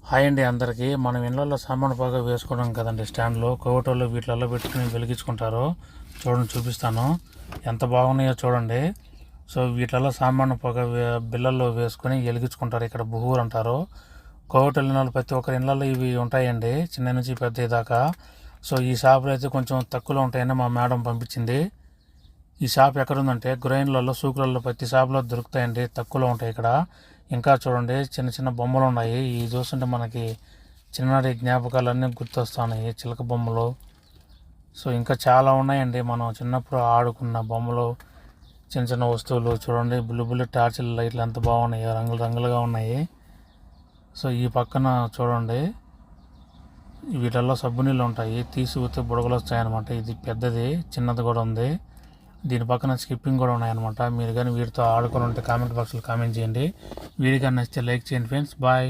Hi అండి అందరికీ. మనం ఇళ్ళల్లో సామాను బాగా వేసుకోవడం కదండి, స్టాండ్లో కోవటోళ్ళు వీటిలలో పెట్టుకుని వెలిగించుకుంటారు. చూడండి, చూపిస్తాను ఎంత బాగున్నాయో చూడండి. సో వీటిలలో సామాను పొగ బిళ్ళల్లో వేసుకొని వెలిగించుకుంటారు. ఇక్కడ బుహూర్ అంటారు. కోవటోళ్ళ ఇళ్ళలో ప్రతి ఒక్కరి ఇళ్ళల్లో ఇవి ఉంటాయండి, చిన్న నుంచి పెద్ద దాకా. సో ఈ షాపులో అయితే కొంచెం తక్కువలో ఉంటాయని మా మేడం పంపించింది. ఈ షాప్ ఎక్కడుందంటే గ్రైన్లలో సూకులలో ప్రతి షాప్లో దొరుకుతాయండి, తక్కువలో ఉంటాయి ఇక్కడ. ఇంకా చూడండి, చిన్న చిన్న బొమ్మలు ఉన్నాయి. ఇవి చూస్తుంటే మనకి చిన్ననాటి జ్ఞాపకాలన్నీ గుర్తొస్తున్నాయి, చిలక బొమ్మలు. సో ఇంకా చాలా ఉన్నాయండి, మనం చిన్నప్పుడు ఆడుకున్న బొమ్మలు, చిన్న చిన్న వస్తువులు. చూడండి, బుల్లి బుల్లి టార్చిల్ లైట్లు ఎంత బాగున్నాయి, రంగులు రంగులుగా ఉన్నాయి. సో ఈ పక్కన చూడండి, వీటిల్లో సబ్బు నీళ్ళు ఉంటాయి, తీసి ఊతే బుడగలు వస్తాయన్నమాట. ఇది పెద్దది, చిన్నది కూడా ఉంది. దీని పక్కన స్కిప్పింగ్ కూడా ఉన్నాయన్నమాట. మీరు కానీ వీటితో ఆడుకొని ఉంటే కామెంట్ బాక్స్లో కామెంట్ చేయండి. వీడియో కానీ నచ్చితే లైక్ చేయండి ఫ్రెండ్స్. బాయ్.